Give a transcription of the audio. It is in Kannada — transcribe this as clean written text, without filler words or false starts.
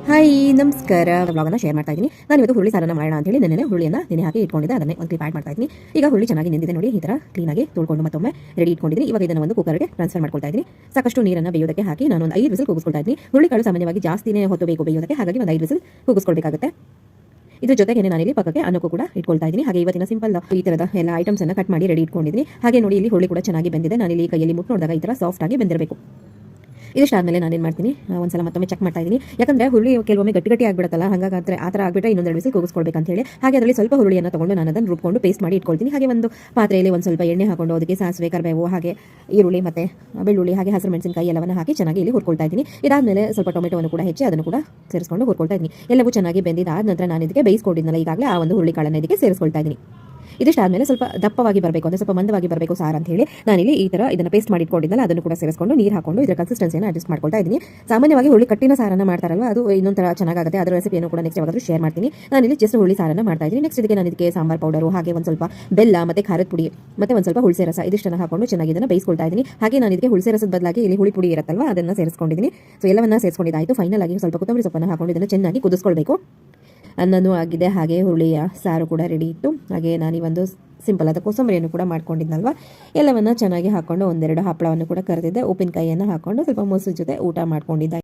ಹಾಯ್ ನಮಸ್ಕಾರ. ವ್ಲಾಗನ್ನು ಶೇರ್ ಮಾಡ್ತಾ ಇದ್ದೀನಿ. ನಾನು ಇವತ್ತು ಹುರುಳಿ ಸಾರನ್ನು ಮಾಡೋಣ ಅಂತ ಹೇಳಿ ನೆನ್ನೆ ಹುರುಳಿಯನ್ನು ನೆನೆ ಹಾಕಿ ಇಟ್ಕೊಂಡಿದ್ದೆ. ಅದನ್ನೇ ಒಂದು ಕ್ಲಿಪ್ ಆಡ್ ಮಾಡ್ತಾ ಇದ್ದೀನಿ. ಈಗ ಹುರುಳಿ ಚೆನ್ನಾಗಿ ನೆಂದಿದೆ ನೋಡಿ, ಈ ಥರ ಕ್ಲೀನಾಗಿ ತೊಳ್ಕೊಂಡು ಮತ್ತೊಮ್ಮೆ ರೆಡಿ ಇಟ್ಕೊಂಡಿದ್ದೀನಿ. ಇವಾಗ ಇದನ್ನು ಒಂದು ಕುಕ್ಕರ್ಗೆ ಟ್ರಾನ್ಸ್ಫರ್ ಮಾಡ್ಕೊಳ್ತಾ ಇದ್ದೀನಿ. ಸಾಕಷ್ಟು ನೀರನ್ನು ಬೇಯೋದಕ್ಕೆ ಹಾಕಿ ನಾನು ಒಂದು 5 ವಿಸಿಲ್ ಕೂಗಿಸ್ಕೊಳ್ತಾ ಇದ್ದೀನಿ. ಹುರುಳಿ ಕಾಳು ಸಾಮಾನ್ಯವಾಗಿ ಜಾಸ್ತಿನೇ ಹೊತ್ತು ಬೇಕು ಬೇಯೋದಕ್ಕೆ, ಹಾಗಾಗಿ ಒಂದು 5 ವಿಸಿಲ್ ಕೂಗಿಸ್ಕೊಳ್ಬೇಕಾಗುತ್ತೆ. ಇದ್ರ ಜೊತೆಗೆ ನಾನಿಲ್ಲಿ ಪಕ್ಕಕ್ಕೆ ಅನ್ನಕ್ಕೂ ಕೂಡ ಇಟ್ಕೊಳ್ತಾ ಇದ್ದೀನಿ. ಹಾಗೆ ಇವತ್ತಿನ ಸಿಂಪಲ್ ಈ ಥರದ ಎಲ್ಲ ಐಟಮ್ಸ್ ಅನ್ನು ಕಟ್ ಮಾಡಿ ರೆಡಿ ಇಟ್ಕೊಂಡಿದ್ದೀನಿ. ಹಾಗೆ ನೋಡಿ ಇಲ್ಲಿ ಹುರುಳಿ ಕೂಡ ಚೆನ್ನಾಗಿ ಬೆಂದಿದೆ. ನಾನಿಲ್ಲಿ ಕೈಯಲ್ಲಿ ಮುಟ್ಟು ನೋಡಿದಾಗ ಈ ಥರ ಸಾಫ್ಟ್ ಆಗಿ ಬೆಂದಿರಬೇಕು. ಇದಿಷ್ಟಾದ್ಮೇಲೆ ನಾನೇನು ಮಾಡ್ತೀನಿ, ಒಂದ್ಸಲ ಮತ್ತೊಮ್ಮೆ ಚೆಕ್ ಮಾಡ್ತಾ ಇದ್ದೀನಿ. ಯಾಕಂದರೆ ಹುರುಳಿ ಕೆಲವೊಮ್ಮೆ ಗಟ್ಟಿ ಆಗಿಬಿಡುತ್ತಲ್ಲ, ಹಾಗಾದ್ರೆ ಆ ಥರ ಆಗಿಬಿಟ್ರೆ ಇನ್ನೊಂದು ವಿಸಿಲ್ ಕೂಗಿಸ್ಕೊಳ್ಬೇಕಂತ ಹೇಳಿ ಹಾಗೆ ಅದರಲ್ಲಿ ಸ್ವಲ್ಪ ಹುರುಳಿಯನ್ನು ತಗೊಂಡು ನಾನು ಅದನ್ನು ರುಬ್ಕೊಂಡು ಪೇಸ್ಟ್ ಮಾಡಿ ಇಟ್ಕೊಳ್ತೀನಿ. ಹಾಗೆ ಒಂದು ಪಾತ್ರೆಯಲ್ಲಿ ಒಂದು ಸ್ವಲ್ಪ ಎಣ್ಣೆ ಹಾಕೊಂಡು ಅದಕ್ಕೆ ಸಾಸಿವೆ, ಕರಿಬೇವು, ಹಾಗೆ ಈರುಳ್ಳಿ ಮತ್ತು ಬೆಳ್ಳುಳ್ಳಿ, ಹಾಗೆ ಹಸಿರು ಮೆಣಸಿನಕಾಯಿ ಎಲ್ಲವನ್ನು ಹಾಕಿ ಚೆನ್ನಾಗಿ ಇಲ್ಲಿ ಹುರ್ಕೊಳ್ತಾ ಇದ್ದೀನಿ. ಇದಾದಮೇಲೆ ಸ್ವಲ್ಪ ಟೊಮೆಟೊವನ್ನು ಕೂಡ ಹೆಚ್ಚಿ ಅದನ್ನು ಕೂಡ ಸೇರಿಸ್ಕೊಂಡು ಹುರ್ಕೊಳ್ತಾ ಇದ್ದೀನಿ. ಎಲ್ಲವೂ ಚೆನ್ನಾಗಿ ಬೆಂದಿದ್ದಾದ ನಂತರ ನಾನು ಇದಕ್ಕೆ ಬೇಯಿಸ್ಕೊಂಡಿದ್ದನಲ್ಲ ಈಗಾಗಲೇ ಆ ಒಂದು ಹುರುಳಿ ಕಾಳನ್ನು ಇದಕ್ಕೆ ಸೇರಿಸ್ಕೊಳ್ತಾ ಇದ್ದೀನಿ. ಇದಿಷ್ಟಾದ್ಮೇಲೆ ಸ್ವಲ್ಪ ದಪ್ಪವಾಗಿ ಬರಬೇಕು, ಅಂದರೆ ಸ್ವಲ್ಪ ಮಂದವಾಗಿ ಬರಬೇಕು ಸಾರು ಅಂತ ಹೇಳಿ ನಾನಿಲ್ಲಿ ಈ ಥರ ಇದನ್ನು ಪೇಸ್ಟ್ ಮಾಡಿ ಇಟ್ಕೊಂಡಿದ್ದಲ್ಲ ಅದನ್ನು ಕೂಡ ಸೇರಿಸ್ಕೊಂಡು ನೀರು ಹಾಕೊಂಡು ಇದರ ಕನ್ಸಿಸ್ಟೆನ್ಸಿಯನ್ನು ಅಡ್ಜಸ್ಟ್ ಮಾಡ್ಕೊಳ್ತಾ ಇದ್ದೀನಿ. ಸಾಮಾನ್ಯವಾಗಿ ಹುರುಳಿ ಕಟ್ಟಿನ ಸಾರನ್ನು ಮಾಡ್ತಾರಲ್ವ, ಅದು ಇನ್ನೊಂಥರ ಚೆನ್ನಾಗುತ್ತೆ. ಅದರ ರೆಸಿಪಿಯನ್ನು ಕೂಡ ನೆಕ್ಸ್ಟ್ ಯಾವಾಗಾದರೂ ಶೇರ್ ಮಾಡ್ತೀನಿ. ನಾನಿಲ್ಲಿ ಜಸ್ಟ್ ಹುರುಳಿ ಸಾರನ್ನು ಮಾಡ್ತಾ ಇದ್ದೀನಿ. ನೆಕ್ಸ್ಟ್ ಇದಕ್ಕೆ ನಾನು ಇದಕ್ಕೆ ಸಾಂಬಾರ್ ಪೌಡರು, ಹಾಗೆ ಒಂದು ಸ್ವಲ್ಪ ಬೆಲ್ಲ ಮತ್ತು ಖಾರದ ಪುಡಿ ಮತ್ತು ಒಂದು ಸ್ವಲ್ಪ ಹುಣಸೆ ರಸ ಇದಿಷ್ಟನ್ನು ಹಾಕೊಂಡು ಚೆನ್ನಾಗಿ ಇದನ್ನು ಬೇಯಿಸ್ಕೊಳ್ತಾ ಇದ್ದೀನಿ. ಹಾಗೆ ನಾನು ಇದಕ್ಕೆ ಹುಣಸೆ ರಸದ ಬದಲಾಗಿ ಇಲ್ಲಿ ಹುಳಿ ಪುಡಿ ಇರುತ್ತಲ್ವ ಅದನ್ನು ಸೇರಿಸ್ಕೊಂಡಿದ್ದೀನಿ. ಸೊ ಎಲ್ಲವನ್ನ ಸೇರಿಸ್ಕೊಂಡಿದ್ದಾಯಿತು. ಫೈನಲ್ ಆಗಿ ಸ್ವಲ್ಪ ಕೊತ್ತಂಬರಿ ಸೊಪ್ಪನ್ನು ಹಾಕೊಂಡು ಇದನ್ನು ಚೆನ್ನಾಗಿ ಕುದಿಸ್ಕೊಳ್ಬೇಕು. ಅನ್ನನೂ ಆಗಿದೆ, ಹಾಗೆ ಹುರುಳಿಯ ಸಾರು ಕೂಡ ರೆಡಿ ಇತ್ತು. ಹಾಗೆ ನಾನೀವೊಂದು ಸಿಂಪಲ್ ಆದ ಕೋಸಂಬರಿಯನ್ನು ಕೂಡ ಮಾಡ್ಕೊಂಡಿದ್ನಲ್ವ, ಎಲ್ಲವನ್ನು ಚೆನ್ನಾಗಿ ಹಾಕೊಂಡು ಒಂದೆರಡು ಹಪ್ಪಳವನ್ನು ಕೂಡ ಕರೆದಿದ್ದೆ. ಉಪ್ಪಿನಕಾಯಿಯನ್ನು ಹಾಕೊಂಡು ಸ್ವಲ್ಪ ಮೊಸರು ಜೊತೆ ಊಟ ಮಾಡ್ಕೊಂಡಿದ್ದೆ.